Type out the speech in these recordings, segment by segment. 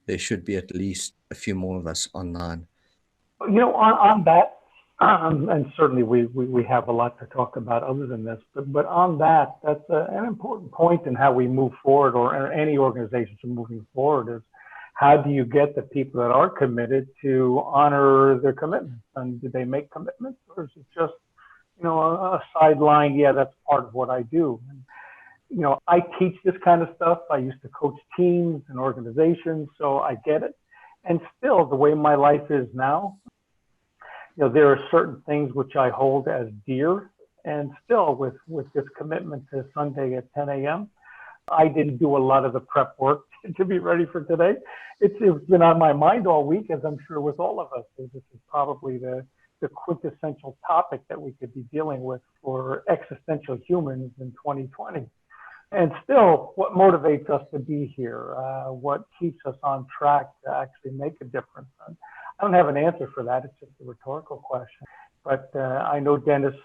there should be at least a few more of us online. On that, and certainly we have a lot to talk about other than this, but on that, that's an important point in how we move forward, or any organizations are moving forward, is how do you get the people that are committed to honor their commitments? And do they make commitments, or is it just, a sideline? Yeah, that's part of what I do. And, I teach this kind of stuff. I used to coach teams and organizations, so I get it. And still, the way my life is now, there are certain things which I hold as dear. And still, with this commitment to Sunday at 10 a.m., I didn't do a lot of the prep work to be ready for today. It's been on my mind all week, as I'm sure with all of us. This is probably the quintessential topic that we could be dealing with for existential humans in 2020. And still, what motivates us to be here? What keeps us on track to actually make a difference? And I don't have an answer for that. It's just a rhetorical question. But I know Dennis,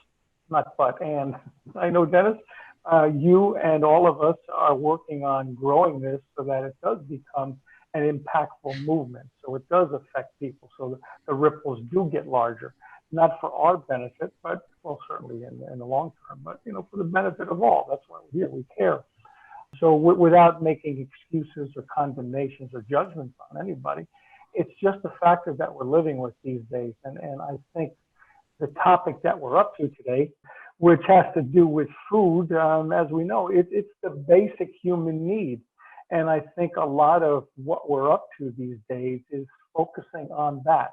I know Dennis, you and all of us are working on growing this so that it does become an impactful movement. So it does affect people. So the ripples do get larger, not for our benefit, but well, certainly in the long term, but for the benefit of all. That's why we're here. We care. So without making excuses or condemnations or judgments on anybody, it's just a factor that we're living with these days. And I think the topic that we're up to today, which has to do with food, as we know, it's the basic human need. And I think a lot of what we're up to these days is focusing on that.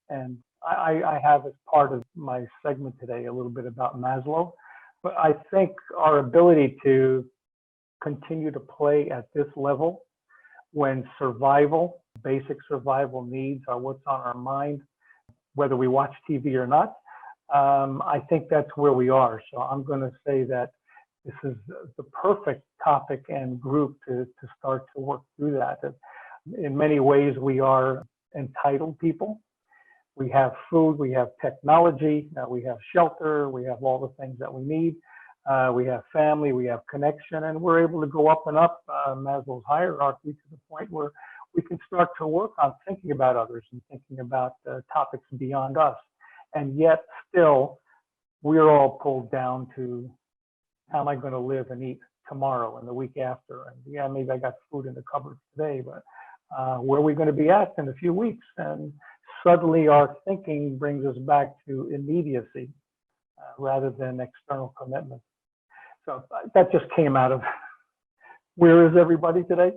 And I have, as part of my segment today, a little bit about Maslow. But I think our ability to continue to play at this level, when basic survival needs are what's on our mind, whether we watch TV or not, I think that's where we are. So I'm going to say that this is the perfect topic and group to start to work through that. In many ways, we are entitled people. We have food, we have technology, we have shelter, we have all the things that we need. We have family, we have connection, and we're able to go up and up Maslow's hierarchy to the point where we can start to work on thinking about others and thinking about topics beyond us. And yet still, we're all pulled down to, how am I going to live and eat tomorrow and the week after? And yeah, maybe I got food in the cupboard today, but where are we going to be at in a few weeks? And suddenly our thinking brings us back to immediacy rather than external commitment. So that just came out of where is everybody today?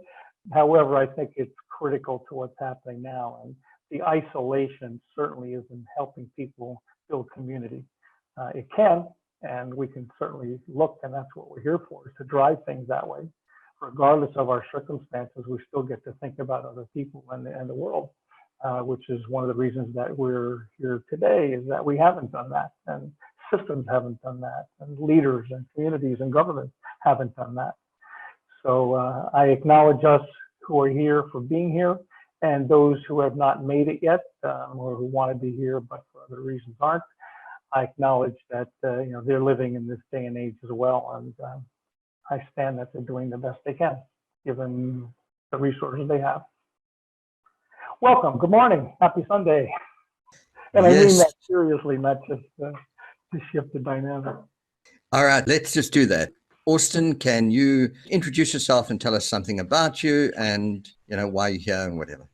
However, I think it's critical to what's happening now. And the isolation certainly isn't helping people build community. It can, and we can certainly look, and that's what we're here for, is to drive things that way. Regardless of our circumstances, we still get to think about other people and the world, which is one of the reasons that we're here today, is that we haven't done that, and systems haven't done that, and leaders and communities and governments haven't done that. So I acknowledge us who are here for being here, and those who have not made it yet, or who want to be here but for other reasons aren't. I acknowledge that they're living in this day and age as well, and I stand that they're doing the best they can, given the resources they have. Welcome. Good morning. Happy Sunday. And yes. I mean that seriously, not just to shift the dynamic. All right, let's just do that. Austin, can you introduce yourself and tell us something about you and why you're here and whatever?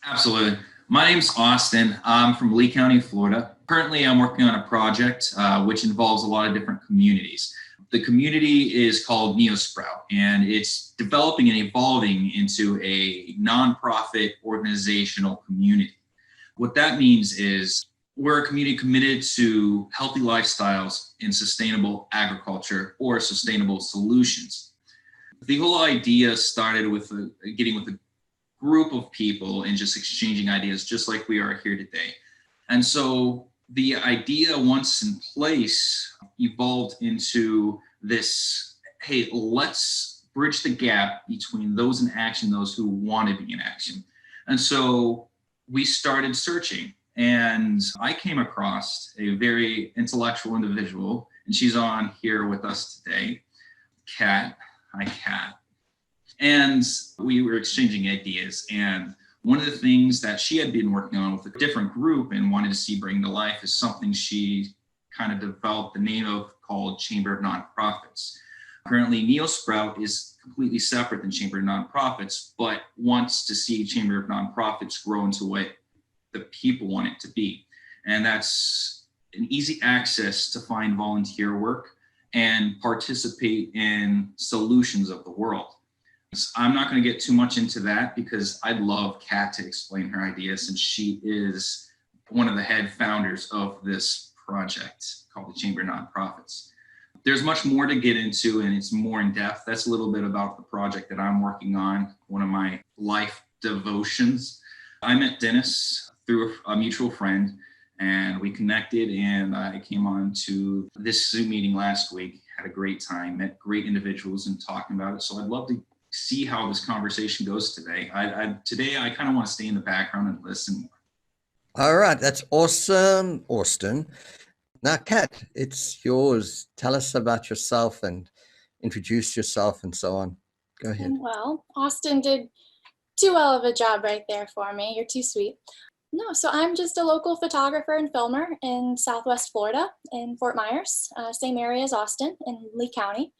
Absolutely. My name's Austin. I'm from Lee County, Florida. Currently, I'm working on a project which involves a lot of different communities. The community is called NeoSprout, and it's developing and evolving into a nonprofit organizational community. What that means is we're a community committed to healthy lifestyles and sustainable agriculture or sustainable solutions. The whole idea started with getting with a group of people and just exchanging ideas, just like we are here today. And so the idea, once in place, evolved into this, hey, let's bridge the gap between those in action, those who want to be in action. And so we started searching, and I came across a very intellectual individual, and she's on here with us today, Kat. Hi, Kat. And we were exchanging ideas. And one of the things that she had been working on with a different group and wanted to see bring to life is something she kind of developed the name of called Chamber of Nonprofits. Currently, NeoSprout is completely separate than Chamber of Nonprofits, but wants to see Chamber of Nonprofits grow into what the people want it to be. And that's an easy access to find volunteer work and participate in solutions of the world. I'm not going to get too much into that because I'd love Kat to explain her ideas, since she is one of the head founders of this project called the Chamber of Nonprofits. There's much more to get into, and it's more in depth. That's a little bit about the project that I'm working on, one of my life devotions. I met Dennis through a mutual friend, and we connected, and I came on to this Zoom meeting last week, had a great time, met great individuals and talking about it. So I'd love to see how this conversation goes today. Today I kind of want to stay in the background and listen more. All right, that's awesome, Austin. Now, Kat, it's yours. Tell us about yourself and introduce yourself and so on. Go ahead. Well, Austin did too well of a job right there for me. You're too sweet. No, so I'm just a local photographer and filmer in Southwest Florida in Fort Myers, same area as Austin in Lee County.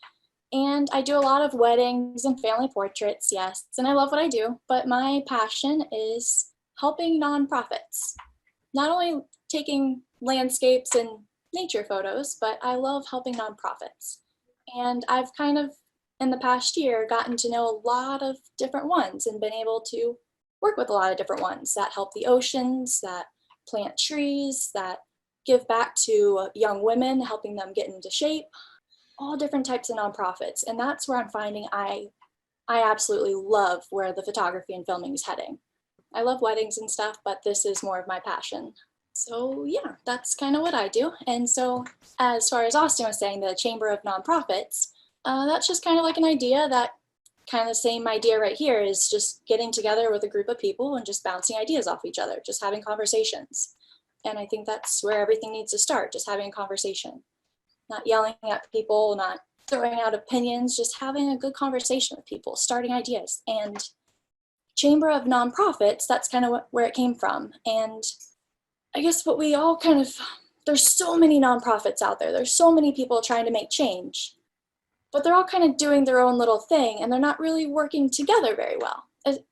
And I do a lot of weddings and family portraits, yes, and I love what I do, but my passion is helping nonprofits. Not only taking landscapes and nature photos, but I love helping nonprofits. And I've kind of, in the past year, gotten to know a lot of different ones and been able to work with a lot of different ones that help the oceans, that plant trees, that give back to young women, helping them get into shape, all different types of nonprofits. And that's where I'm finding I absolutely love where the photography and filming is heading. I love weddings and stuff, but this is more of my passion. So yeah, that's kind of what I do. And so as far as Austin was saying, the Chamber of Nonprofits, that's just kind of like an idea that kind of the same idea right here is just getting together with a group of people and just bouncing ideas off each other, just having conversations. And I think that's where everything needs to start, just having a conversation. Not yelling at people, not throwing out opinions, just having a good conversation with people, starting ideas. And Chamber of Nonprofits, that's kind of where it came from. And I guess what we all kind of, there's so many nonprofits out there. There's so many people trying to make change, but they're all kind of doing their own little thing and they're not really working together very well.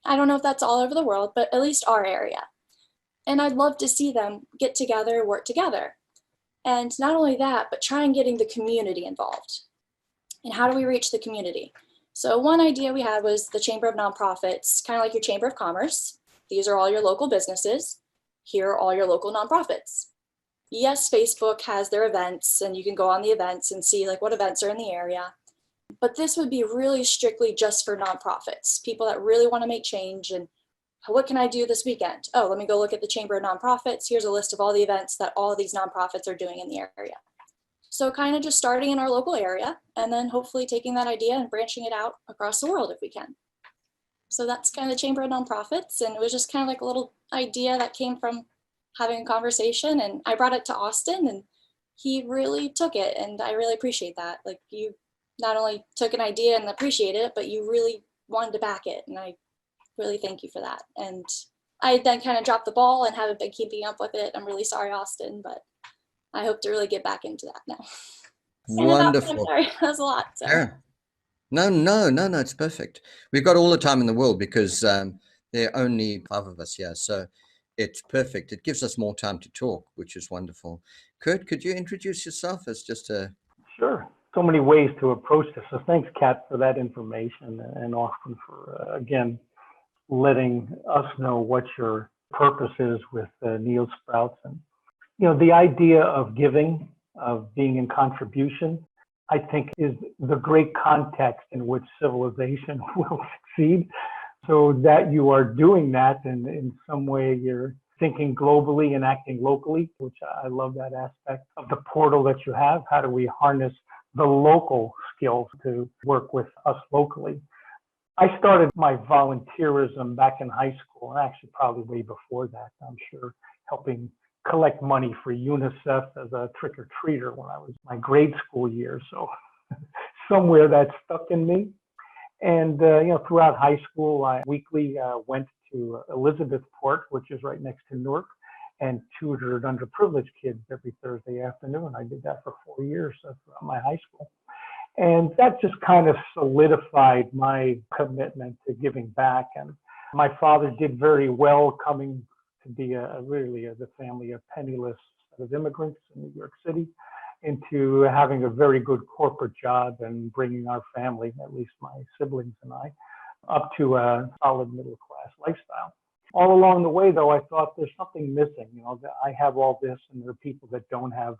I don't know if that's all over the world, but at least our area. And I'd love to see them get together, work together. And not only that, but try and getting the community involved. And how do we reach the community? So one idea we had was the Chamber of Nonprofits, kind of like your Chamber of Commerce. These are all your local businesses. Here are all your local nonprofits. Yes, Facebook has their events and you can go on the events and see like what events are in the area. But this would be really strictly just for nonprofits, people that really want to make change and what can I do this weekend? Oh, let me go look at the Chamber of Nonprofits. Here's a list of all the events that all of these nonprofits are doing in the area. So kind of just starting in our local area and then hopefully taking that idea and branching it out across the world if we can. So that's kind of the Chamber of Nonprofits. And it was just kind of like a little idea that came from having a conversation. And I brought it to Austin and he really took it. And I really appreciate that. Like you not only took an idea and appreciated it, but you really wanted to back it. And I really thank you for that. And I then kind of dropped the ball and haven't been keeping up with it. I'm really sorry, Austin, but I hope to really get back into that now. Wonderful. I'm sorry, that was a lot. So. Yeah. No, it's perfect. We've got all the time in the world because there are only 5 of us here. So it's perfect. It gives us more time to talk, which is wonderful. Kurt, could you introduce yourself as just a... Sure. So many ways to approach this. So thanks, Kat, for that information and Austin for, again, letting us know what your purpose is with NeoSprouts. And, you know, the idea of giving, of being in contribution, I think is the great context in which civilization will succeed. So that you are doing that and in some way you're thinking globally and acting locally, which I love that aspect of the portal that you have. How do we harness the local skills to work with us locally? I started my volunteerism back in high school, and actually probably way before that, I'm sure, helping collect money for UNICEF as a trick-or-treater when I was in my grade school years. So somewhere that stuck in me. And, throughout high school, I weekly went to Elizabethport, which is right next to Newark, and tutored underprivileged kids every Thursday afternoon. I did that for 4 years throughout my high school. And that just kind of solidified my commitment to giving back. And my father did very well coming to be the family of penniless set of immigrants in New York City into having a very good corporate job and bringing our family, at least my siblings and I, up to a solid middle class lifestyle. All along the way, though, I thought there's something missing. That I have all this and there are people that don't have.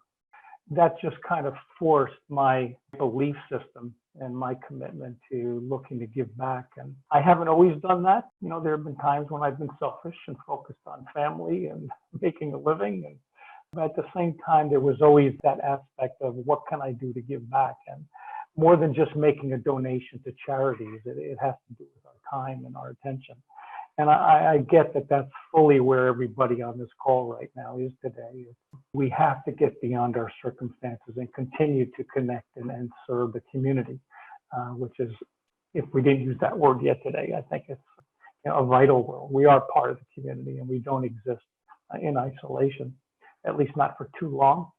That just kind of forced my belief system and my commitment to looking to give back. And I haven't always done that. There have been times when I've been selfish and focused on family and making a living. But at the same time, there was always that aspect of what can I do to give back? And more than just making a donation to charities, it has to do with our time and our attention. And I get that that's fully where everybody on this call right now is today. We have to get beyond our circumstances and continue to connect and serve the community, which is, if we didn't use that word yet today, I think it's a vital role. We are part of the community and we don't exist in isolation, at least not for too long.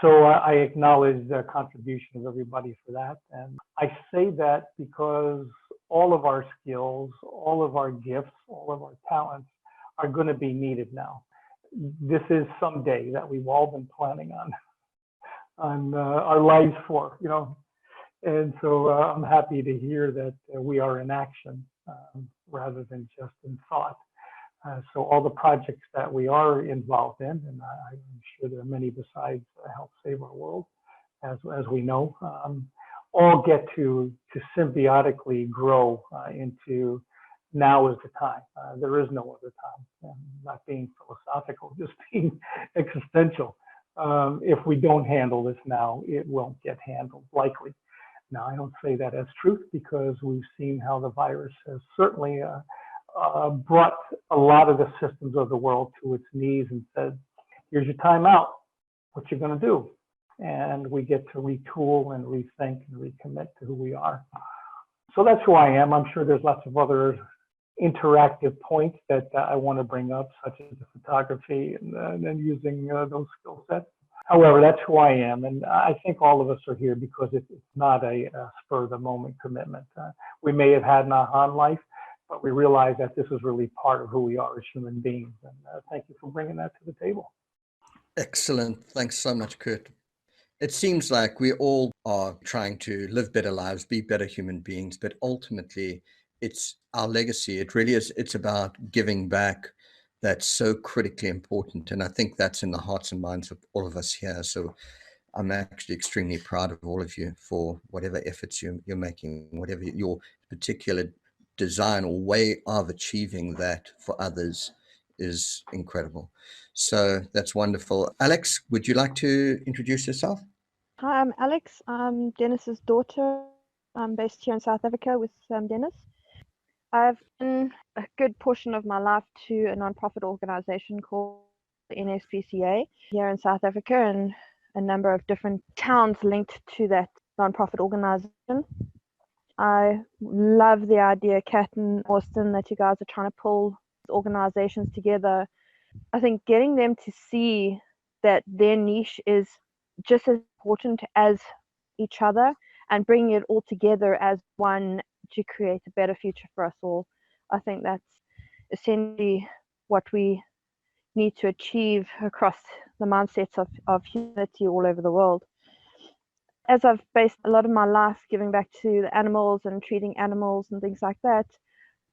So I acknowledge the contribution of everybody for that. And I say that because all of our skills, all of our gifts, all of our talents are going to be needed now. This is someday that we've all been planning on our lives for, And so I'm happy to hear that we are in action rather than just in thought. So all the projects that we are involved in, and I'm sure there are many besides Help Save Our World, as we know, all get to symbiotically grow into now is the time. There is no other time. Not being philosophical, just being existential. If we don't handle this now, it won't get handled, likely. Now, I don't say that as truth because we've seen how the virus has certainly brought a lot of the systems of the world to its knees and said, here's your time out, what you're going to do. And we get to retool and rethink and recommit to who we are. So that's who I am. I'm sure there's lots of other interactive points that I want to bring up, such as the photography and then using those skill sets. However, that's who I am. And I think all of us are here because it's not a spur of the moment commitment. We may have had an aha in life, but we realize that this is really part of who we are as human beings. And thank you for bringing that to the table. Excellent. Thanks so much, Kurt. It seems like we all are trying to live better lives, be better human beings, but ultimately it's our legacy. It really is. It's about giving back. That's so critically important. And I think that's in the hearts and minds of all of us here. So I'm actually extremely proud of all of you for whatever efforts you're making, whatever your particular design or way of achieving that for others is incredible. So that's wonderful. Alex, would you like to introduce yourself? Hi, I'm Alex. I'm Dennis's daughter. I'm based here in South Africa with Dennis. I've been a good portion of my life to a nonprofit organization called the NSPCA here in South Africa and a number of different towns linked to that nonprofit organization. I love the idea, Kat and Austin, that you guys are trying to pull organizations together. I think getting them to see that their niche is just as important as each other and bringing it all together as one to create a better future for us all. I think that's essentially what we need to achieve across the mindsets of humanity all over the world. As I've based a lot of my life giving back to the animals and treating animals and things like that,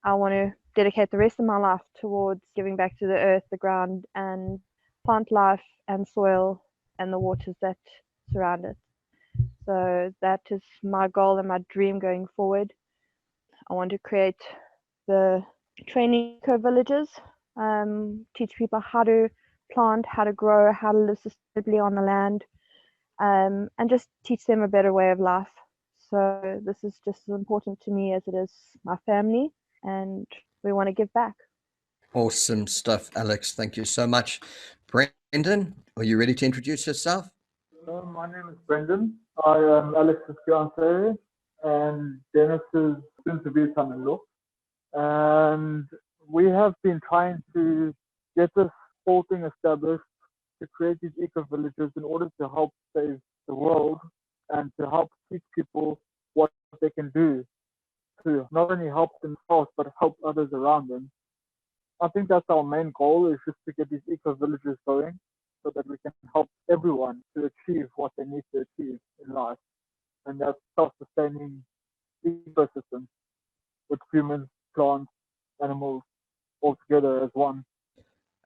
I want to dedicate the rest of my life towards giving back to the earth, the ground, and plant life and soil and the waters that surround it. So that is my goal and my dream going forward. I want to create the training eco-villages, teach people how to plant, how to grow, how to live sustainably on the land, and just teach them a better way of life. So this is just as important to me as it is my family, and we want to give back. Awesome stuff, Alex. Thank you so much. Brendan, are you ready to introduce yourself? My name is Brendan. I am Alex's fiance, and Dennis's soon-to-be son-in-law. And we have been trying to get this whole thing established to create these eco-villages in order to help save the world and to help teach people what they can do to not only help themselves but help others around them. I think that's our main goal, is just to get these eco-villages going so that we can help everyone to achieve what they need to achieve in life. And that's self-sustaining ecosystems with humans, plants, animals, all together as one.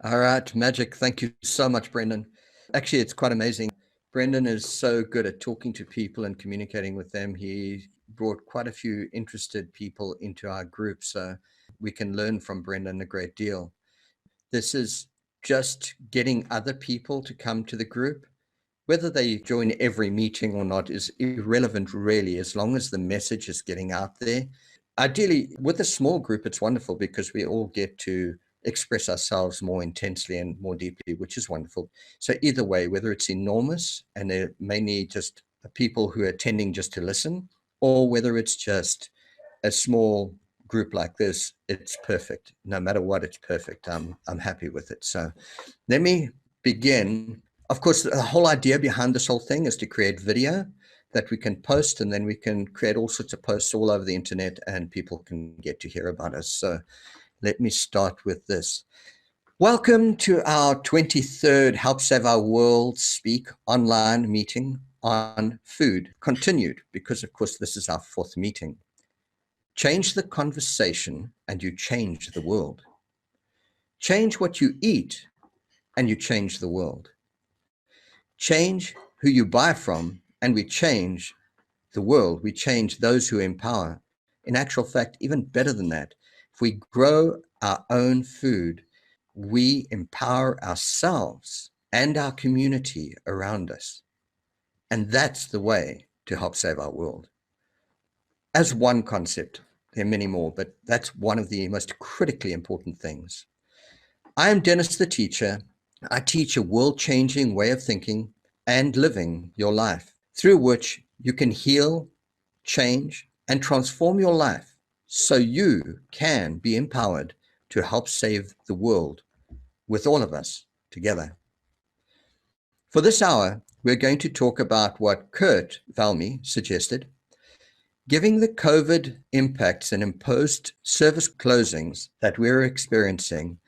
All right, magic. Thank you so much, Brendan. Actually, it's quite amazing. Brendan is so good at talking to people and communicating with them. He brought quite a few interested people into our group, so we can learn from Brendan a great deal. This is just getting other people to come to the group. Whether they join every meeting or not is irrelevant, really, as long as the message is getting out there. Ideally, with a small group, it's wonderful because we all get to express ourselves more intensely and more deeply, which is wonderful. So either way, whether it's enormous and there may need just people who are attending just to listen, or whether it's just a small group like this, it's perfect. No matter what, it's perfect. I'm happy with it. So let me begin. Of course, the whole idea behind this whole thing is to create video that we can post, and then we can create all sorts of posts all over the internet and people can get to hear about us. So let me start with this. Welcome to our 23rd Help Save Our World Speak online meeting on food, continued, because of course this is our 4th meeting. Change the conversation and you change the world. Change what you eat and you change the world. Change who you buy from and we change the world. We change those who empower. In actual fact, even better than that, if we grow our own food, we empower ourselves and our community around us. And that's the way to help save our world. As one concept, there are many more, but that's one of the most critically important things. I am Dennis the teacher. I teach a world-changing way of thinking and living your life, through which you can heal, change, and transform your life so you can be empowered to help save the world with all of us together. For this hour, we're going to talk about what Kurt Valmy suggested. Given the COVID impacts and imposed service closings that we're experiencing,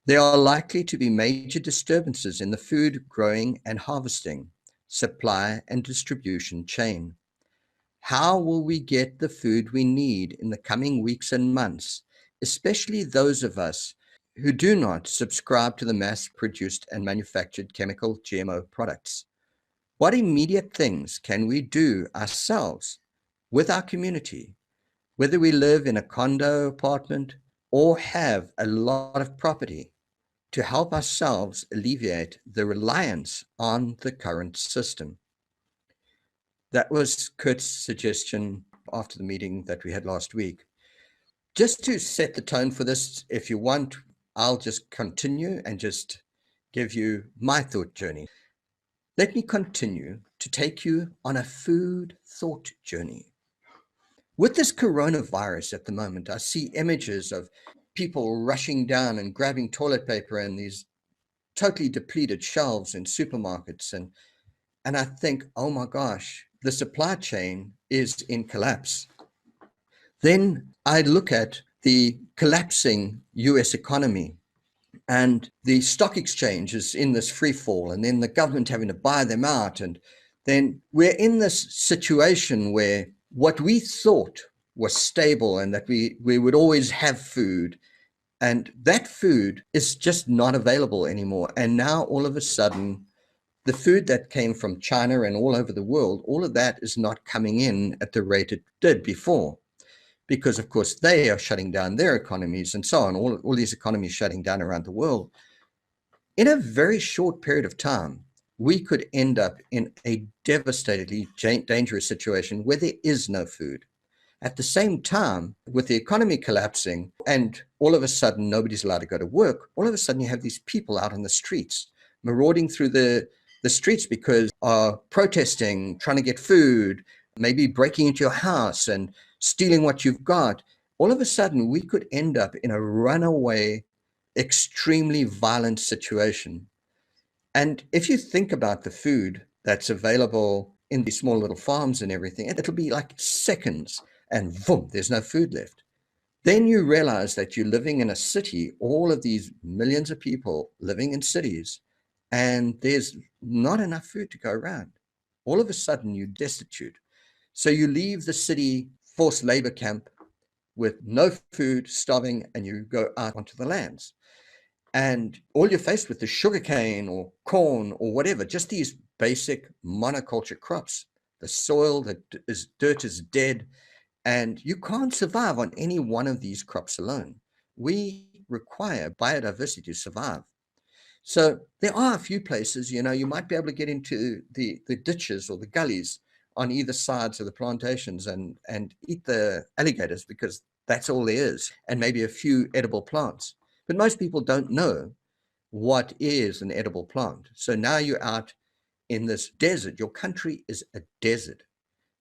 there are likely to be major disturbances in the food growing and harvesting, supply and distribution chain. How will we get the food we need in the coming weeks and months, especially those of us who do not subscribe to the mass-produced and manufactured chemical GMO products? What immediate things can we do ourselves with our community, whether we live in a condo apartment or have a lot of property, to help ourselves alleviate the reliance on the current system? That was Kurt's suggestion after the meeting that we had last week. Just to set the tone for this, if you want, I'll just continue and just give you my thought journey. Let me continue to take you on a food thought journey. With this coronavirus at the moment, I see images of people rushing down and grabbing toilet paper and these totally depleted shelves in supermarkets. And I think, oh my gosh, the supply chain is in collapse. Then I look at the collapsing US economy and the stock exchange is in this free fall, and then the government having to buy them out. And then we're in this situation where what we thought was stable and that we would always have food, and that food is just not available anymore. And now all of a sudden, the food that came from China and all over the world, all of that is not coming in at the rate it did before, because of course they are shutting down their economies and so on, all these economies shutting down around the world. In a very short period of time, we could end up in a devastatingly dangerous situation where there is no food. At the same time, with the economy collapsing and all of a sudden nobody's allowed to go to work, all of a sudden you have these people out on the streets, marauding through the streets because are protesting, trying to get food, maybe breaking into your house and stealing what you've got, all of a sudden we could end up in a runaway, extremely violent situation. And if you think about the food that's available in these small little farms and everything, it'll be like seconds and boom, there's no food left. Then you realize that you're living in a city, all of these millions of people living in cities, and there's not enough food to go around. All of a sudden, you're destitute. So you leave the city forced labor camp with no food, starving, and you go out onto the lands. And all you're faced with is sugarcane or corn or whatever, just these basic monoculture crops. The soil, that is dirt is dead, and you can't survive on any one of these crops alone. We require biodiversity to survive. So there are a few places, you might be able to get into the ditches or the gullies on either sides of the plantations and eat the alligators, because that's all there is, and maybe a few edible plants. But most people don't know what is an edible plant. So now you're out in this desert. Your country is a desert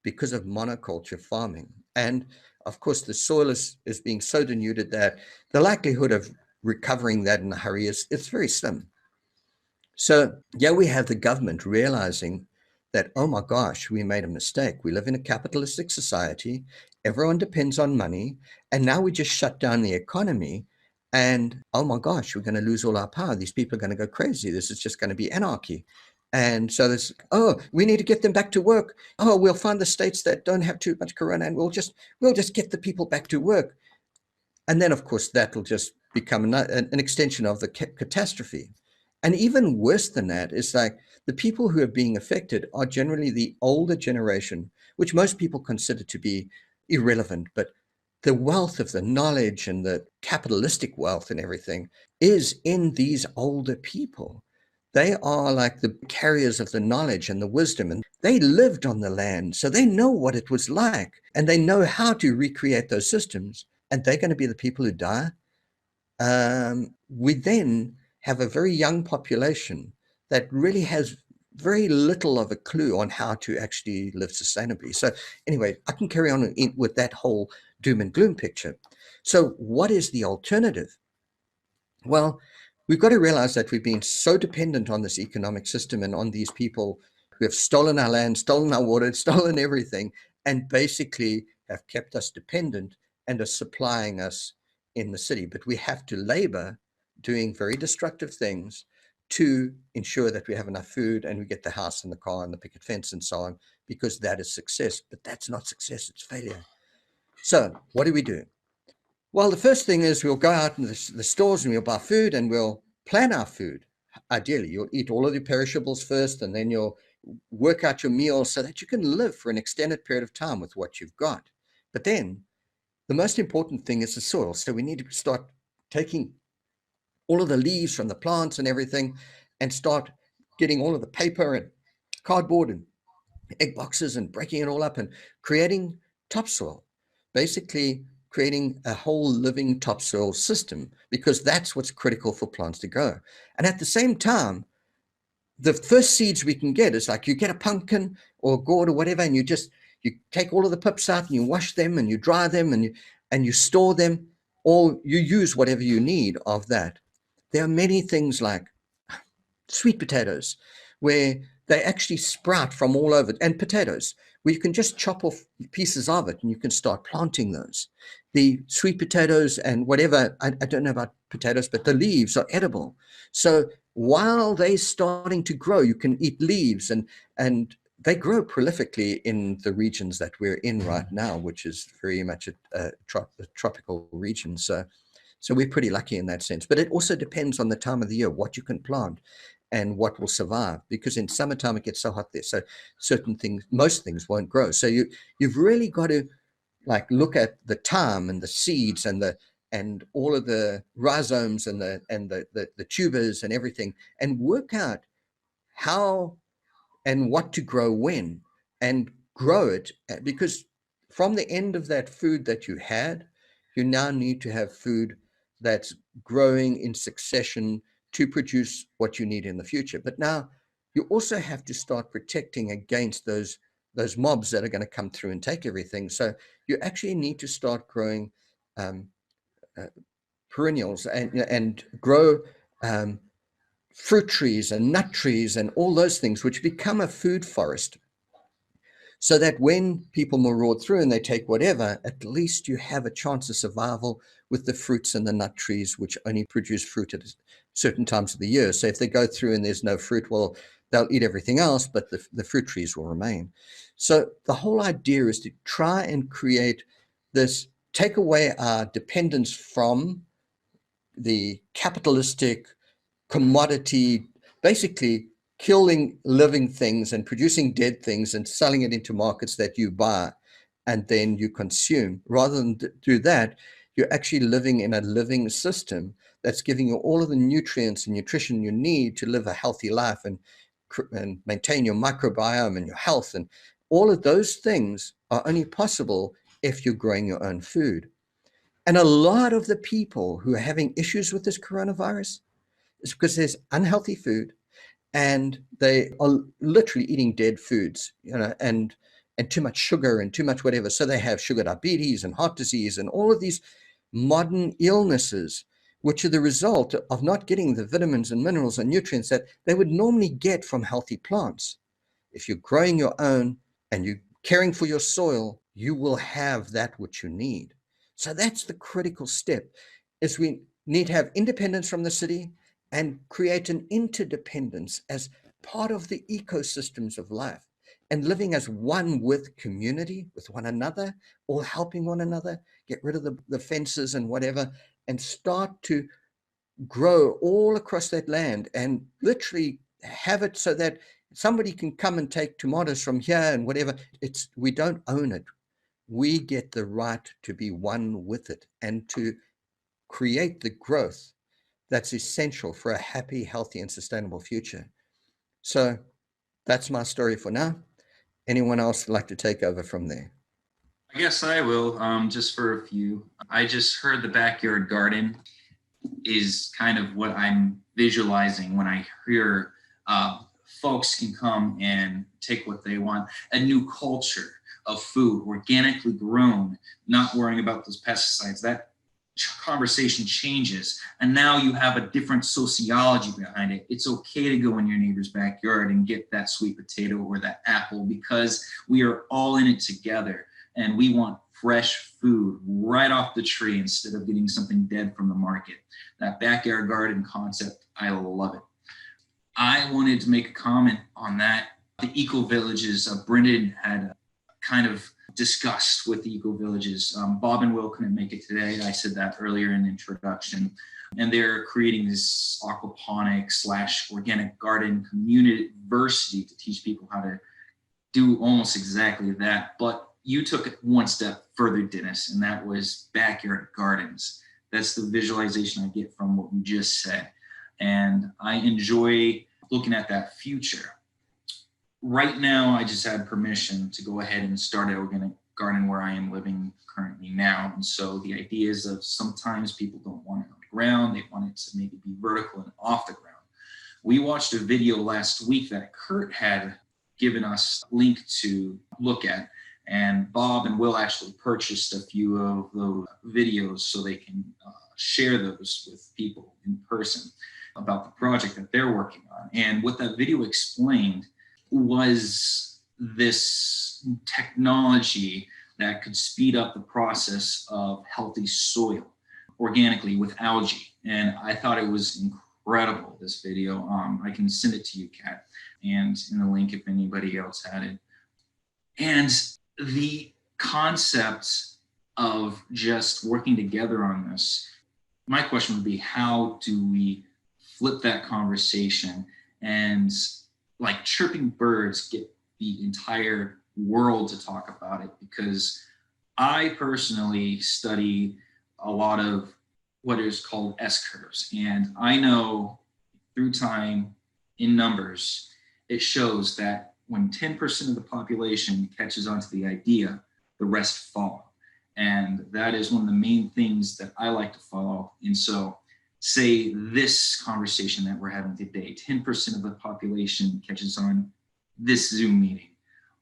because of monoculture farming. And of course, the soil is being so denuded that the likelihood of recovering that in a hurry it's very slim. So yeah, we have the government realizing that, oh my gosh, we made a mistake. We live in a capitalistic society. Everyone depends on money. And now we just shut down the economy. And oh my gosh, we're going to lose all our power. These people are going to go crazy. This is just going to be anarchy. And so there's, oh, we need to get them back to work. Oh, we'll find the states that don't have too much corona, and we'll just get the people back to work. And then, of course, that will just become an extension of the catastrophe. And even worse than that is like the people who are being affected are generally the older generation, which most people consider to be irrelevant. But the wealth of the knowledge and the capitalistic wealth and everything is in these older people. They are like the carriers of the knowledge and the wisdom, and they lived on the land, so they know what it was like, and they know how to recreate those systems, and they're going to be the people who die. We then have a very young population that really has very little of a clue on how to actually live sustainably. So anyway, I can carry on with that whole doom and gloom picture. So what is the alternative? Well, we've got to realize that we've been so dependent on this economic system and on these people who have stolen our land, stolen our water, stolen everything, and basically have kept us dependent and are supplying us in the city. But we have to labor doing very destructive things to ensure that we have enough food and we get the house and the car and the picket fence and so on, because that is success. But that's not success, it's failure. So what do we do? Well, the first thing is we'll go out in the stores and we'll buy food, and we'll plan our food. Ideally, you'll eat all of the perishables first, and then you'll work out your meals so that you can live for an extended period of time with what you've got. But then the most important thing is the soil. So we need to start taking all of the leaves from the plants and everything and start getting all of the paper and cardboard and egg boxes and breaking it all up and creating topsoil. Basically, creating a whole living topsoil system, because that's what's critical for plants to grow. And at the same time, the first seeds we can get is like you get a pumpkin or gourd or whatever, and you take all of the pips out and you wash them and you dry them and you store them, or you use whatever you need of that. There are many things like sweet potatoes where they actually sprout from all over, and potatoes where you can just chop off pieces of it and you can start planting those. The sweet potatoes and whatever, I don't know about potatoes, but the leaves are edible. So while they're starting to grow, you can eat leaves, and they grow prolifically in the regions that we're in right now, which is very much a tropical region. So we're pretty lucky in that sense. But it also depends on the time of the year, what you can plant and what will survive, because in summertime it gets so hot there. So certain things, most things won't grow. So you've really got to like look at the time and the seeds and all of the rhizomes and the tubers and everything, and work out how and what to grow when, and grow it, because from the end of that food that you had, you now need to have food that's growing in succession to produce what you need in the future. But now you also have to start protecting against those those mobs that are going to come through and take everything. So you actually need to start growing uh, perennials and grow fruit trees and nut trees and all those things, which become a food forest. So that when people maraud through and they take whatever, at least you have a chance of survival with the fruits and the nut trees, which only produce fruit at certain times of the year. So if they go through and there's no fruit, well, they'll eat everything else, but the fruit trees will remain. So the whole idea is to try and create this, take away our dependence from the capitalistic commodity, basically killing living things and producing dead things and selling it into markets that you buy and then you consume. Rather than do that, you're actually living in a living system that's giving you all of the nutrients and nutrition you need to live a healthy life and maintain your microbiome and your health. And all of those things are only possible if you're growing your own food. And a lot of the people who are having issues with this coronavirus is because there's unhealthy food and they are literally eating dead foods, and too much sugar and too much whatever. So they have sugar diabetes and heart disease and all of these modern illnesses, which are the result of not getting the vitamins and minerals and nutrients that they would normally get from healthy plants. If you're growing your own and you're caring for your soil, you will have that which you need. So that's the critical step, is we need to have independence from the city and create an interdependence as part of the ecosystems of life and living as one with community, with one another, all helping one another, get rid of the fences and whatever, and start to grow all across that land and literally have it so that somebody can come and take tomatoes from here and whatever. We don't own it. We get the right to be one with it and to create the growth that's essential for a happy, healthy, and sustainable future. So that's my story for now. Anyone else like to take over from there? I guess I will, just for a few. I just heard the backyard garden is kind of what I'm visualizing when I hear folks can come and take what they want, a new culture of food, organically grown, not worrying about those pesticides. That conversation changes, and now you have a different sociology behind it. It's okay to go in your neighbor's backyard and get that sweet potato or that apple because we are all in it together, and we want fresh food right off the tree instead of getting something dead from the market. That backyard garden concept, I love it. I wanted to make a comment on that. The eco villages, Brendan had kind of discussed with the eco villages. Bob and Will couldn't make it today. I said that earlier in the introduction. And they're creating this aquaponic / organic garden community university to teach people how to do almost exactly that. But you took it one step further, Dennis, and that was backyard gardens. That's the visualization I get from what you just said. And I enjoy looking at that future. Right now, I just had permission to go ahead and start an organic garden where I am living currently now. And so the idea is of sometimes people don't want it on the ground. They want it to maybe be vertical and off the ground. We watched a video last week that Kurt had given us a link to look at. And Bob and Will actually purchased a few of those videos so they can share those with people in person about the project that they're working on. And what that video explained was this technology that could speed up the process of healthy soil organically with algae. And I thought it was incredible, this video. I can send it to you, Kat, and in the link if anybody else had it. And the concept of just working together on this, my question would be, how do we flip that conversation and, like chirping birds, get the entire world to talk about it? Because I personally study a lot of what is called S-curves. And I know through time, in numbers, it shows that when 10% of the population catches on to the idea, the rest follow. And that is one of the main things that I like to follow. And so say this conversation that we're having today, 10% of the population catches on this Zoom meeting.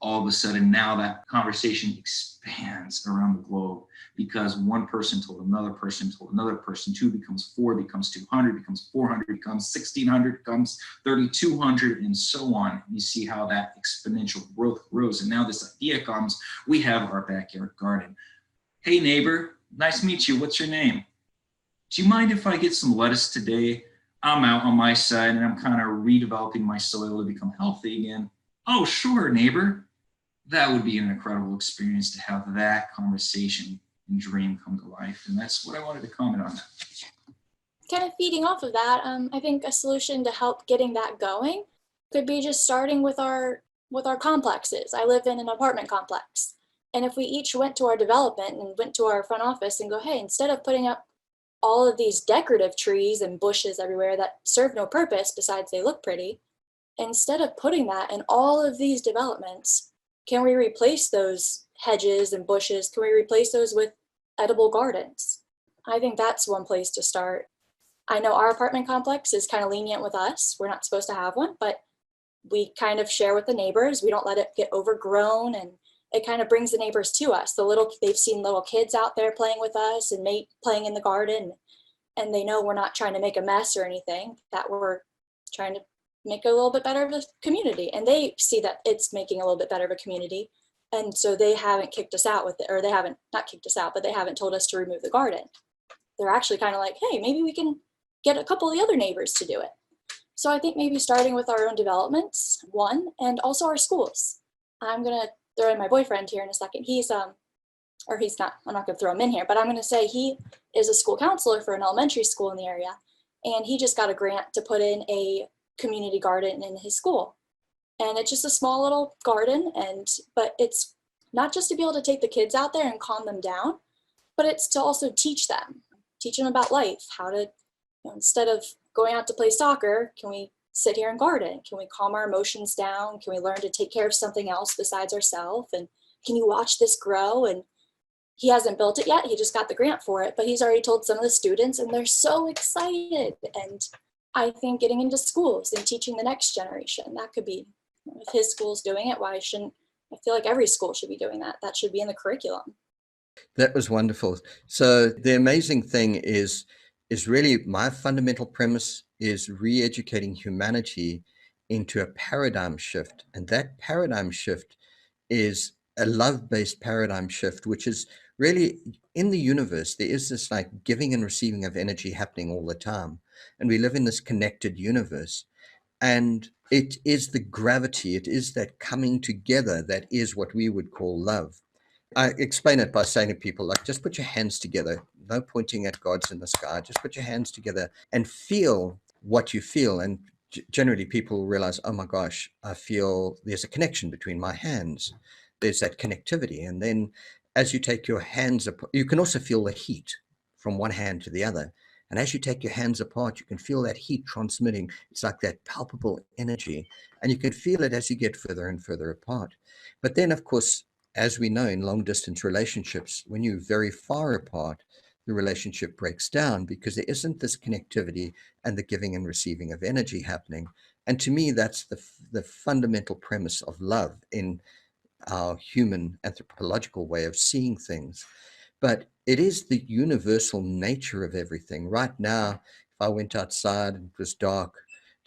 all of a sudden now that conversation expands around the globe because one person told another person, told another person, 2 becomes 4, becomes 200, becomes 400, becomes 1600, becomes 3200, and so on. You see how that exponential growth grows. And now this idea comes, we have our backyard garden. Hey neighbor, nice to meet you. What's your name? Do you mind if I get some lettuce today? I'm out on my side and I'm kind of redeveloping my soil to become healthy again. Oh, sure, neighbor. That would be an incredible experience to have that conversation and dream come to life. And that's what I wanted to comment on. Kind of feeding off of that, I think a solution to help getting that going could be just starting with our complexes. I live in an apartment complex. And if we each went to our development and went to our front office and go, hey, instead of putting up all of these decorative trees and bushes everywhere that serve no purpose besides they look pretty, instead of putting that in all of these developments, can we replace those hedges and bushes? Can we replace those with edible gardens? I think that's one place to start. I know our apartment complex is kind of lenient with us. We're not supposed to have one, but we kind of share with the neighbors. We don't let it get overgrown, and it kind of brings the neighbors to us. They've seen little kids out there playing with us and playing in the garden, and they know we're not trying to make a mess or anything, that we're trying to make a little bit better of a community. And they see that it's making a little bit better of a community. And so they haven't kicked us out with it, or they haven't, not kicked us out, but they haven't told us to remove the garden. They're actually kind of like, hey, maybe we can get a couple of the other neighbors to do it. So I think maybe starting with our own developments, one, and also our schools. I'm gonna throw in my boyfriend here in a second. He's not, I'm not gonna throw him in here, but I'm gonna say he is a school counselor for an elementary school in the area. And he just got a grant to put in a community garden in his school. And it's just a small little garden, but it's not just to be able to take the kids out there and calm them down, but it's to also teach them about life, how to, instead of going out to play soccer, can we sit here and garden? Can we calm our emotions down? Can we learn to take care of something else besides ourselves? And can you watch this grow? And he hasn't built it yet. He just got the grant for it, but he's already told some of the students and they're so excited. And I think getting into schools and teaching the next generation, that could be, if his school's doing it, why shouldn't, I feel like every school should be doing that. That should be in the curriculum. That was wonderful. So the amazing thing is really my fundamental premise is re-educating humanity into a paradigm shift. And that paradigm shift is a love-based paradigm shift, which is really in the universe. There is this like giving and receiving of energy happening all the time. And we live in this connected universe. And it is the gravity, it is that coming together that is what we would call love. I explain it by saying to people, like, just put your hands together, no pointing at gods in the sky, just put your hands together and feel what you feel. And generally people realize, oh my gosh, I feel there's a connection between my hands. There's that connectivity. And then as you take your hands apart, you can also feel the heat from one hand to the other. And as you take your hands apart, you can feel that heat transmitting. It's like that palpable energy. And you can feel it as you get further and further apart. But then, of course, as we know in long distance relationships, when you're very far apart, the relationship breaks down because there isn't this connectivity and the giving and receiving of energy happening. And to me, that's the fundamental premise of love in our human anthropological way of seeing things. But it is the universal nature of everything. Right now, if I went outside and it was dark,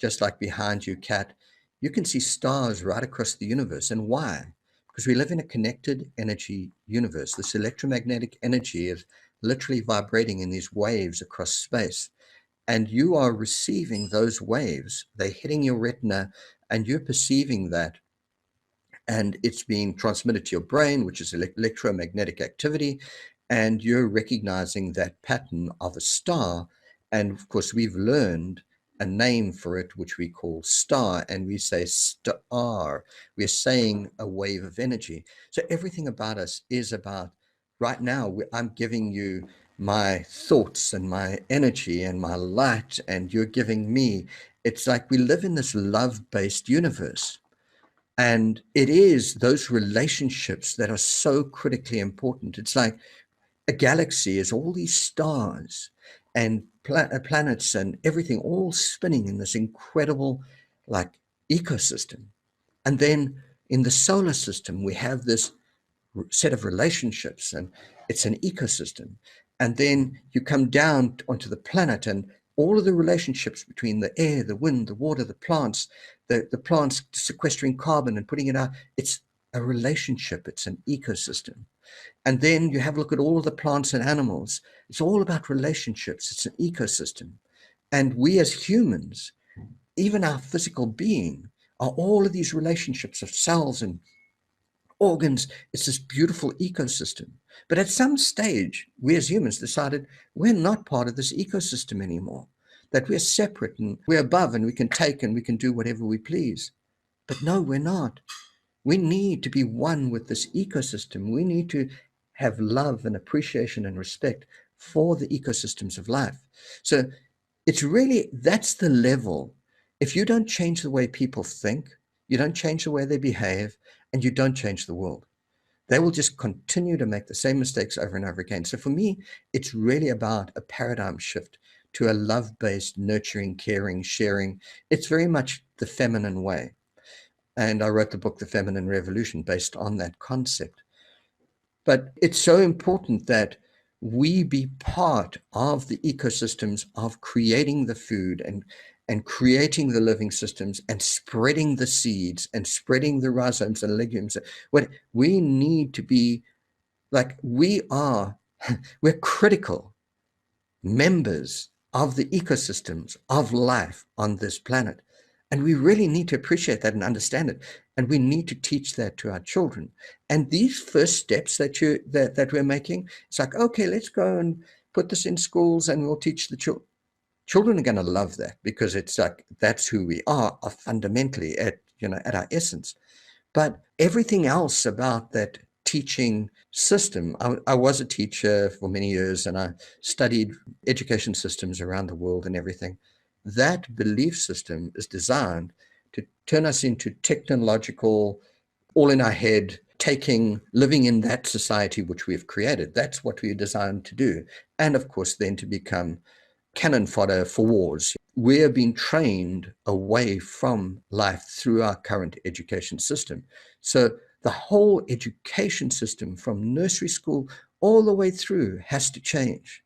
just like behind you, Kat, you can see stars right across the universe. And why? Because we live in a connected energy universe. This electromagnetic energy is literally vibrating in these waves across space. And you are receiving those waves. They're hitting your retina and you're perceiving that. And it's being transmitted to your brain, which is electromagnetic activity. And you're recognizing that pattern of a star. And of course, we've learned a name for it, which we call star, and we say star. We're saying a wave of energy. So everything about us is about, right now, I'm giving you my thoughts and my energy and my light, and you're giving me. It's like we live in this love-based universe. And it is those relationships that are so critically important. It's like a galaxy is all these stars and planets and everything all spinning in this incredible like ecosystem. And then In the solar system, we have this set of relationships, and it's an ecosystem. And then you come down onto the planet, and all of the relationships between the air, the wind, the water, the plants sequestering carbon and putting it out. It's a relationship. It's an ecosystem. And then you have a look at all of the plants and animals. It's all about relationships. It's an ecosystem. And we as humans, even our physical being, are all of these relationships of cells and organs. It's this beautiful ecosystem. But at some stage, we as humans decided we're not part of this ecosystem anymore, that we're separate and we're above and we can take and we can do whatever we please. But no, we're not. We need to be one with this ecosystem. We need to have love and appreciation and respect for the ecosystems of life. So it's really, that's the level. If you don't change the way people think, you don't change the way they behave, and you don't change the world, they will just continue to make the same mistakes over and over again. So for me, it's really about a paradigm shift to a love-based, nurturing, caring, sharing. It's very much the feminine way. And I wrote the book, The Feminine Revolution, based on that concept. But it's so important that we be part of the ecosystems of creating the food and creating the living systems and spreading the seeds and spreading the rhizomes and legumes. What we need to be like, we're critical members of the ecosystems of life on this planet. And we really need to appreciate that and understand it. And we need to teach that to our children. And these first steps that we're making, it's like, okay, let's go and put this in schools and we'll teach the children. Children are going to love that, because it's like, that's who we are fundamentally at our essence. But everything else about that teaching system, I was a teacher for many years and I studied education systems around the world and everything. That belief system is designed to turn us into technological, all in our head, living in that society which we've created. That's what we're designed to do. And of course, then to become cannon fodder for wars. We're being trained away from life through our current education system. So the whole education system from nursery school all the way through has to change.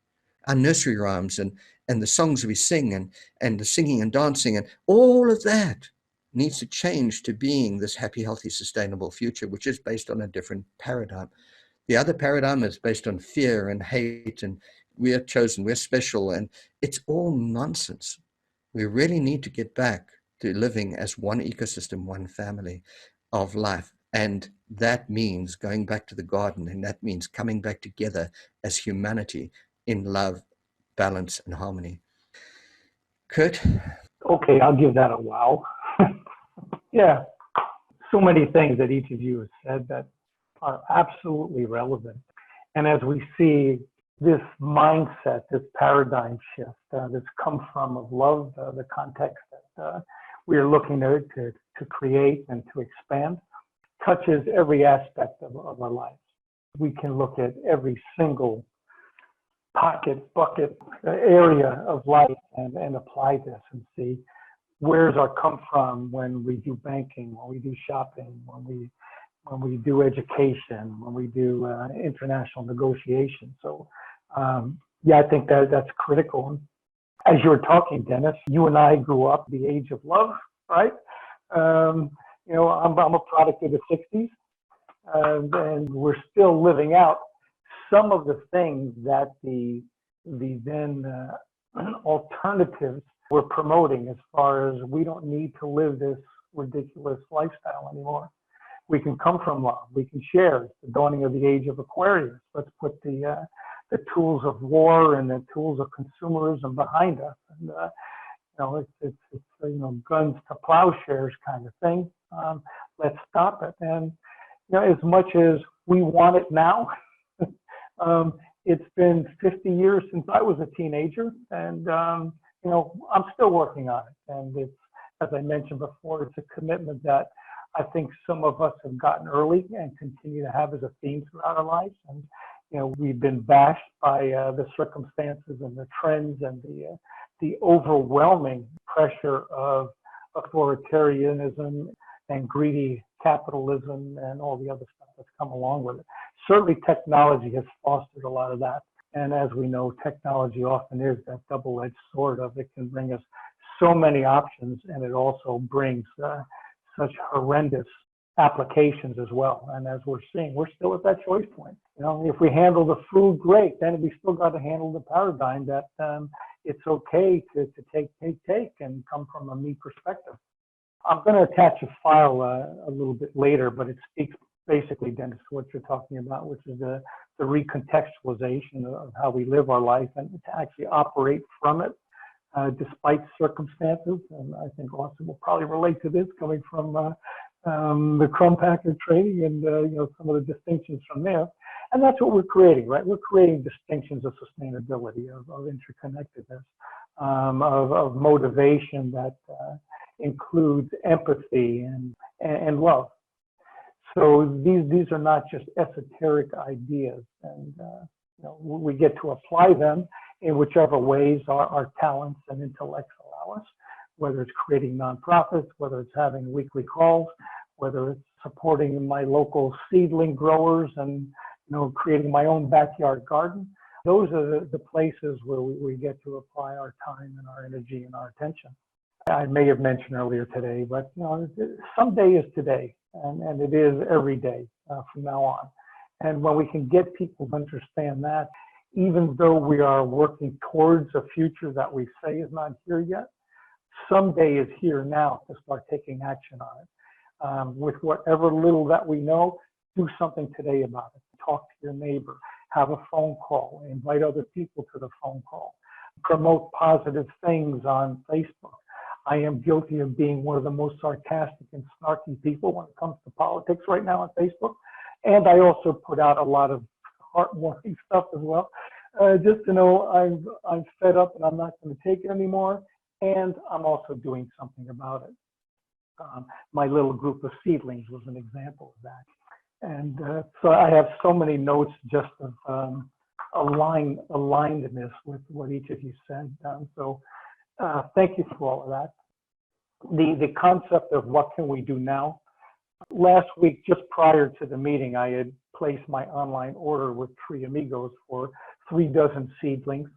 Our nursery rhymes and the songs we sing and the singing and dancing and all of that needs to change to being this happy, healthy, sustainable future, which is based on a different paradigm. The other paradigm is based on fear and hate and we're chosen, we're special, and it's all nonsense. We really need to get back to living as one ecosystem, one family of life. And that means going back to the garden, and that means coming back together as humanity in love, balance, and harmony. Kurt? Okay, I'll give that a wow. Yeah, so many things that each of you has said that are absolutely relevant. And as we see this mindset, this paradigm shift that's come from of love, the context that we are looking to create and to expand, touches every aspect of our lives. We can look at every single pocket, bucket, area of life and apply this and see where's our come from when we do banking, when we do shopping, when we do education, when we do international negotiation. So yeah, I think that's critical. As you were talking, Dennis, you and I grew up the age of love, right? I'm a product of the 60s, and we're still living out some of the things that the then alternatives were promoting, as far as we don't need to live this ridiculous lifestyle anymore. We can come from love. We can share. It's the dawning of the age of Aquarius. Let's put the tools of war and the tools of consumerism behind us. And it's guns to plowshares kind of thing. Let's stop it. And as much as we want it now, it's been 50 years since I was a teenager, and I'm still working on it. And it's, as I mentioned before, it's a commitment that I think some of us have gotten early and continue to have as a theme throughout our lives. And we've been bashed by the circumstances and the trends and the overwhelming pressure of authoritarianism and greedy capitalism and all the other stuff that's come along with it. Certainly technology has fostered a lot of that. And as we know, technology often is that double-edged sword of it can bring us so many options, and it also brings such horrendous applications as well. And as we're seeing, we're still at that choice point. You know, if we handle the food, great. Then we still got to handle the paradigm that it's okay to take and come from a me perspective. I'm going to attach a file a little bit later, but it speaks basically, Dennis, to what you're talking about, which is the recontextualization of how we live our life and to actually operate from it despite circumstances. And I think Austin will probably relate to this coming from the crumb packer training and you know, some of the distinctions from there. And that's what we're creating, right? We're creating distinctions of sustainability, of interconnectedness, of motivation that includes empathy and love. So these are not just esoteric ideas, and you know, we get to apply them in whichever ways our talents and intellects allow us, whether it's creating nonprofits, whether it's having weekly calls, whether it's supporting my local seedling growers and, you know, creating my own backyard garden. Those are the places where we get to apply our time and our energy and our attention. I may have mentioned earlier today, but you know, someday is today, and it is every day from now on. And when we can get people to understand that, even though we are working towards a future that we say is not here yet, someday is here now to start taking action on it. With whatever little that we know, do something today about it. Talk to your neighbor, have a phone call, invite other people to the phone call, promote positive things on Facebook. I am guilty of being one of the most sarcastic and snarky people when it comes to politics right now on Facebook. And I also put out a lot of heartwarming stuff as well. Just to know I'm fed up and I'm not going to take it anymore. And I'm also doing something about it. My little group of seedlings was an example of that. And so I have so many notes just of alignedness with what each of you said. So thank you for all of that. The concept of what can we do now. Last week, just prior to the meeting, I had placed my online order with Tree Amigos for 3 dozen seedlings.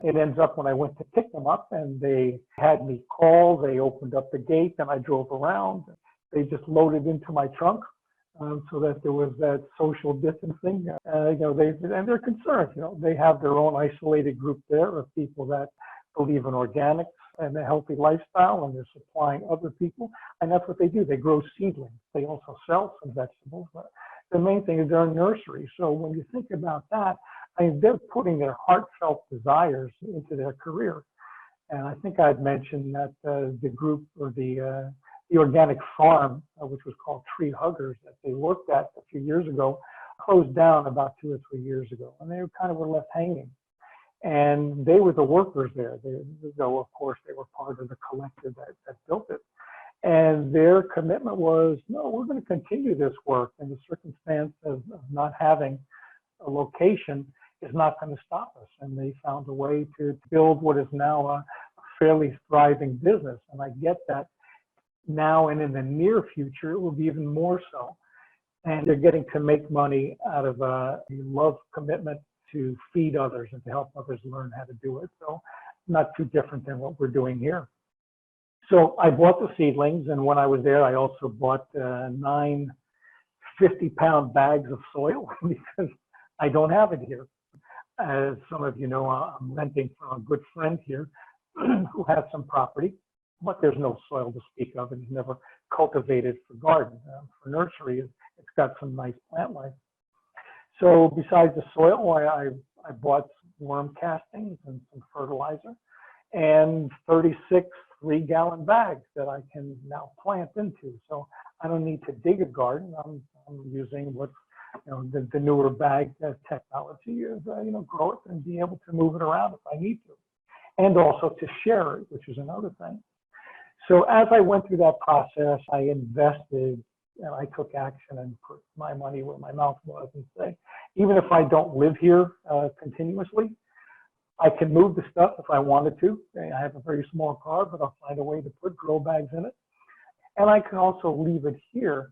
It ends up when I went to pick them up and they had me call, they opened up the gate and I drove around. They just loaded into my trunk so that there was that social distancing. You know, and they're concerned, you know, they have their own isolated group there of people that believe in organics and a healthy lifestyle, and they're supplying other people. And that's what they do. They grow seedlings. They also sell some vegetables. But the main thing is they're a nursery. So when you think about that, I mean, they're putting their heartfelt desires into their career. And I think I'd mentioned that the group or the organic farm, which was called Tree Huggers, that they worked at a few years ago, closed down about 2 or 3 years ago. And they kind of were left hanging. And they were the workers there, though of course they were part of the collective that built it. And their commitment was, no, we're going to continue this work. And the circumstance of not having a location is not going to stop us. And they found a way to build what is now a fairly thriving business. And I get that now and in the near future, it will be even more so. And they're getting to make money out of a love commitment to feed others and to help others learn how to do it. So not too different than what we're doing here. So I bought the seedlings, and when I was there, I also bought 9 50-pound bags of soil because I don't have it here. As some of you know, I'm renting from a good friend here who has some property, but there's no soil to speak of, and he's never cultivated for garden. For nursery, it's got some nice plant life. So besides the soil, I bought worm castings and some fertilizer and 36 3-gallon bags that I can now plant into. So I don't need to dig a garden. I'm using what's, you know, the newer bag technology is, you know, grow it and be able to move it around if I need to. And also to share it, which is another thing. So as I went through that process, I invested and I took action and put my money where my mouth was and say, even if I don't live here continuously, I can move the stuff if I wanted to. I have a very small car, but I'll find a way to put grow bags in it. And I can also leave it here.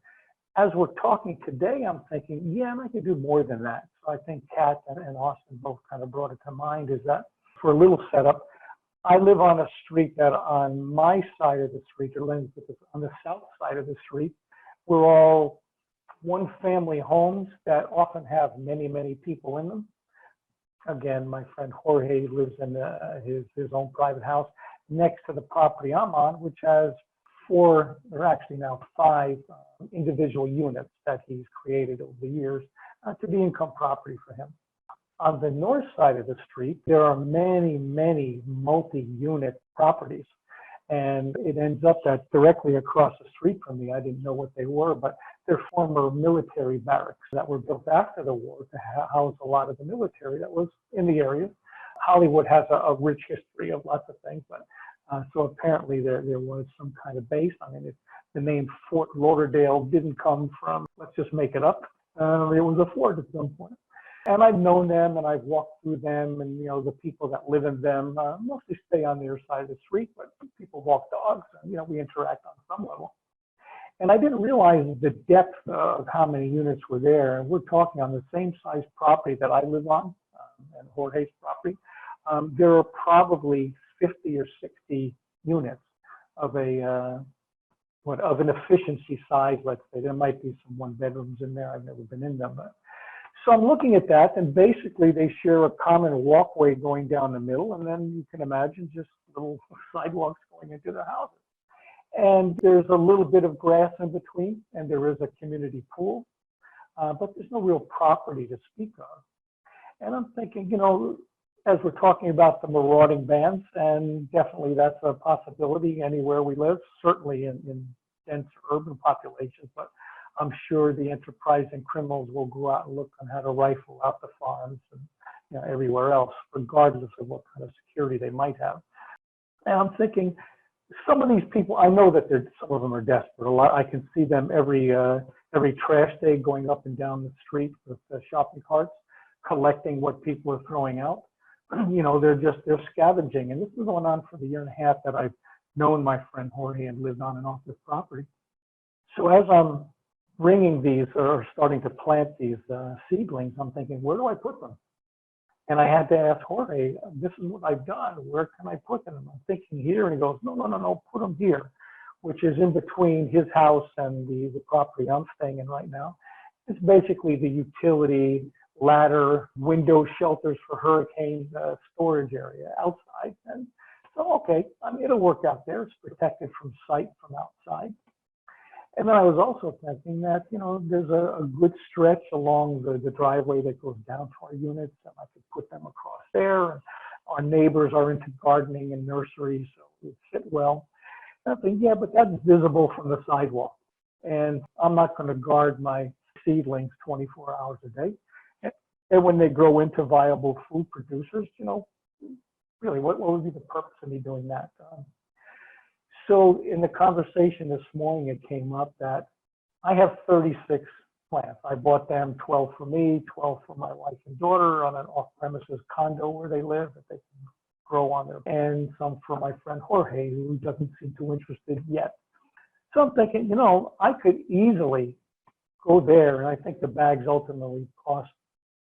As we're talking today, I'm thinking, yeah, and I could do more than that. So I think Kat and Austin both kind of brought it to mind, is that for a little setup, I live on a street that on my side of the street, or let me put this, on the south side of the street, we're all one family homes that often have many, many people in them. Again, my friend Jorge lives in his own private house next to the property I'm on, which has 4, or actually now 5 individual units that he's created over the years to be income property for him. On the north side of the street, there are many, many multi-unit properties. And it ends up that directly across the street from me, I didn't know what they were, but they're former military barracks that were built after the war to house a lot of the military that was in the area. Hollywood has a rich history of lots of things, but so apparently there was some kind of base. I mean, the name Fort Lauderdale didn't come from, let's just make it up. It was a fort at some point. And I've known them and I've walked through them, and, you know, the people that live in them mostly stay on their side of the street, but people walk dogs and, you know, we interact on some level. And I didn't realize the depth of how many units were there. And we're talking on the same size property that I live on, and Jorge's property. There are probably 50 or 60 units of an efficiency size, let's say. There might be some 1-bedrooms in there. I've never been in them, but. So I'm looking at that, and basically they share a common walkway going down the middle, and then you can imagine just little sidewalks going into the houses. And there's a little bit of grass in between, and there is a community pool, but there's no real property to speak of. And I'm thinking, you know, as we're talking about the marauding bands, and definitely that's a possibility anywhere we live, certainly in dense urban populations, but I'm sure the enterprising criminals will go out and look on how to rifle out the farms and, you know, everywhere else, regardless of what kind of security they might have. And I'm thinking, some of these people, I know that some of them are desperate. A lot, I can see them every trash day going up and down the street with shopping carts, collecting what people are throwing out. You know, they're scavenging, and this is going on for the 1.5 years that I've known my friend Jorge and lived on and off this property. So as I'm bringing these or starting to plant these seedlings, I'm thinking, where do I put them? And I had to ask Jorge, this is what I've done. Where can I put them? I'm thinking here, and he goes, no, put them here, which is in between his house and the property I'm staying in right now. It's basically the utility, ladder, window shelters for hurricane storage area outside. And so, okay, I mean, it'll work out there. It's protected from sight from outside. And then I was also thinking that, you know, there's a good stretch along the driveway that goes down to our units, and I could put them across there. And our neighbors are into gardening and nursery, so it would fit well. And I think, yeah, but that's visible from the sidewalk. And I'm not going to guard my seedlings 24 hours a day. And when they grow into viable food producers, you know, really, what would be the purpose of me doing that? So in the conversation this morning, it came up that I have 36 plants. I bought them 12 for me, 12 for my wife and daughter on an off-premises condo where they live that they can grow on their, and some for my friend Jorge, who doesn't seem too interested yet. So I'm thinking, you know, I could easily go there, and I think the bags ultimately cost,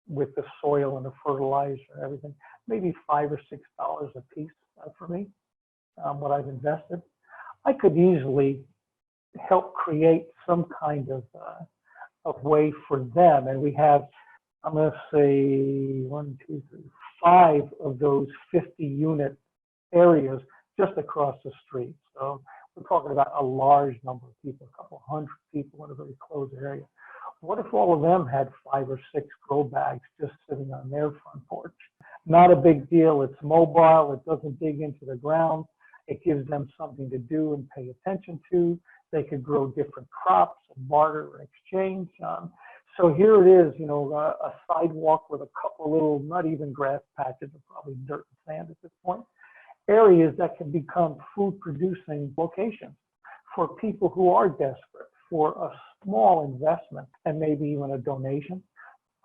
with the soil and the fertilizer and everything, maybe $5 or $6 a piece for me, what I've invested. I could easily help create some kind of way for them. And we have, I'm going to say 1, 2, 3, 5 of those 50-unit areas just across the street. So we're talking about a large number of people, a couple hundred people in a very close area. What if all of them had 5 or 6 grow bags just sitting on their front porch? Not a big deal. It's mobile. It doesn't dig into the ground. It gives them something to do and pay attention to. They could grow different crops and barter or exchange. So here it is, you know, a sidewalk with a couple little, not even grass patches, but probably dirt and sand at this point. Areas that can become food producing locations for people who are desperate for a small investment and maybe even a donation.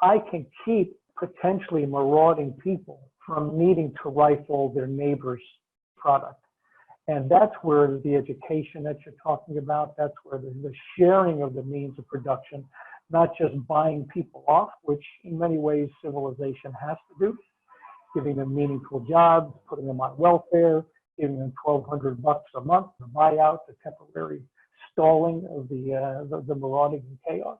I can keep potentially marauding people from needing to rifle their neighbor's product. And that's where the education that you're talking about, that's where the sharing of the means of production, not just buying people off, which in many ways civilization has to do, giving them meaningful jobs, putting them on welfare, giving them $1,200 a month, the buyout, the temporary stalling of the marauding and chaos.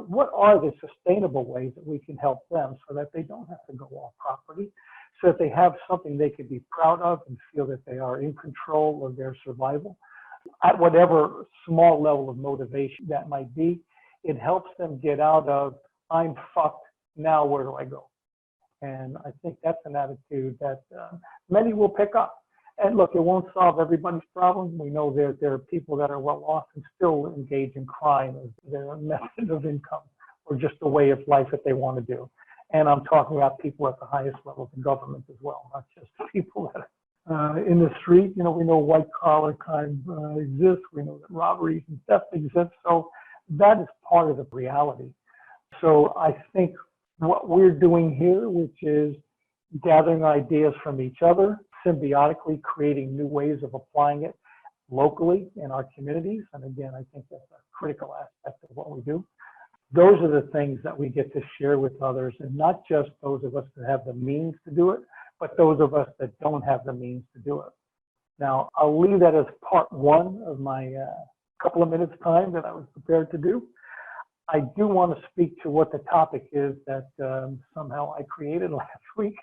What are the sustainable ways that we can help them so that they don't have to go off property, so that they have something they can be proud of and feel that they are in control of their survival? At whatever small level of motivation that might be, it helps them get out of, I'm fucked, now where do I go? And I think that's an attitude that many will pick up. And look, it won't solve everybody's problems. We know there are people that are well off and still engage in crime as their method of income or just a way of life that they want to do. And I'm talking about people at the highest levels of government as well, not just people that are in the street. You know, we know white collar crime exists. We know that robberies and theft exist. So that is part of the reality. So I think what we're doing here, which is gathering ideas from each other, symbiotically creating new ways of applying it locally in our communities. And again, I think that's a critical aspect of what we do. Those are the things that we get to share with others, and not just those of us that have the means to do it, but those of us that don't have the means to do it. Now, I'll leave that as part one of my couple of minutes time that I was prepared to do. I do want to speak to what the topic is that somehow I created last week,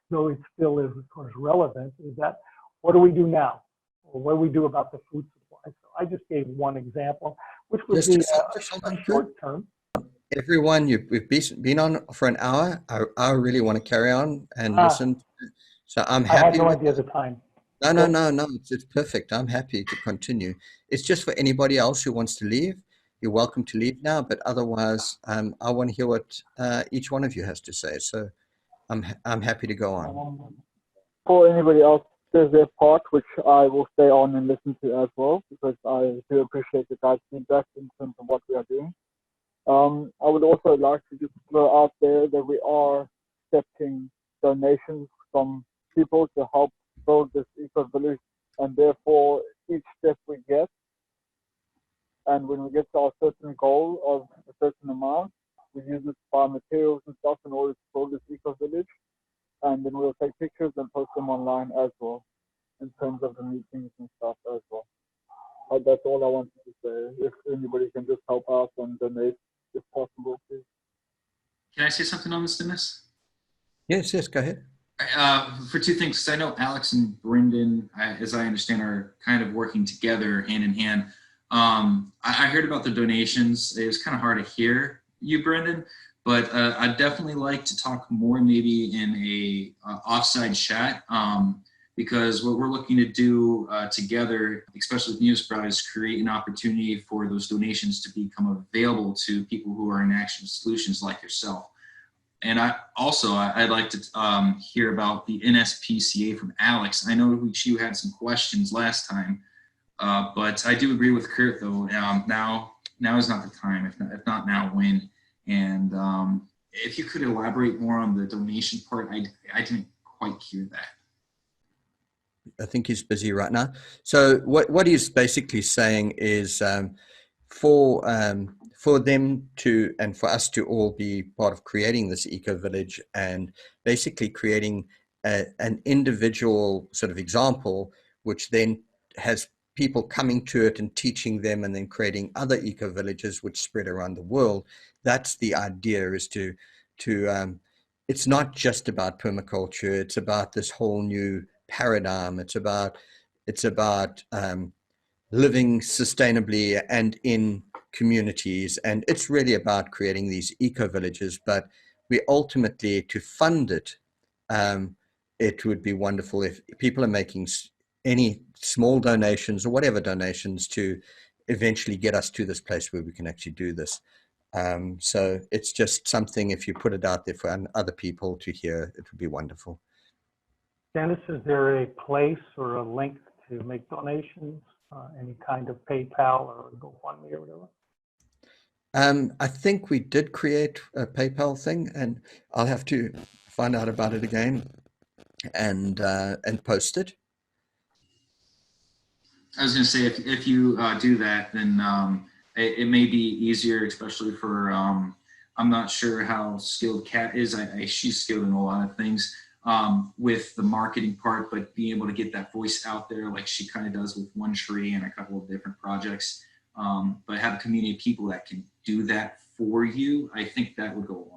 though it still is, of course, relevant, is that what do we do now? Or what do we do about the food supply? So I just gave one example, which would be a short term. Everyone, we've been on for an hour. I really want to carry on and listen. So I'm happy. I had no idea at the time. No. It's perfect. I'm happy to continue. It's just for anybody else who wants to leave. You're welcome to leave now, but otherwise, I want to hear what each one of you has to say. So I'm happy to go on. For anybody else, there's their part which I will stay on and listen to as well, because I do appreciate the guys' feedback in terms of what we are doing. I would also like to just throw out there that we are accepting donations from people to help build this eco-village, and therefore each step we get, and when we get to our certain goal of a certain amount, we use it to buy materials and stuff in order to build this eco-village, and then we'll take pictures and post them online as well, in terms of the meetings and stuff as well. That's all I wanted to say. If anybody can just help out and donate, if possible, please. Can I say something on this, Dennis? Yes, go ahead. For two things, because I know Alex and Brendan, as I understand, are kind of working together hand in hand. I heard about the donations. It was kind of hard to hear you, Brendan, but I'd definitely like to talk more maybe in a offside chat, because what we're looking to do together, especially with NeoSprout, is create an opportunity for those donations to become available to people who are in action solutions like yourself. And I'd like to hear about the NSPCA from Alex. I know she had some questions last time, but I do agree with Kurt though. Now is not the time. If not now, when? And if you could elaborate more on the donation part, I didn't quite hear that. I think he's busy right now. So what he's basically saying is for them to, and for us to all be part of creating this eco-village and basically creating an individual sort of example, which then has people coming to it and teaching them, and then creating other eco-villages which spread around the world. That's the idea, is to it's not just about permaculture. It's about this whole new paradigm. It's about living sustainably and in communities, and it's really about creating these eco villages. But we ultimately, to fund it, it would be wonderful if people are making any small donations or whatever donations to eventually get us to this place where we can actually do this. So it's just something, if you put it out there for other people to hear, it would be wonderful. Dennis, is there a place or a link to make donations? Any kind of PayPal or GoFundMe or whatever? I think we did create a PayPal thing, and I'll have to find out about it again and post it. I was going to say, if you do that, then it may be easier, especially for, I'm not sure how skilled Kat is. She's skilled in a lot of things with the marketing part, but being able to get that voice out there like she kind of does with One Tree and a couple of different projects, but have a community of people that can do that for you, I think that would go a long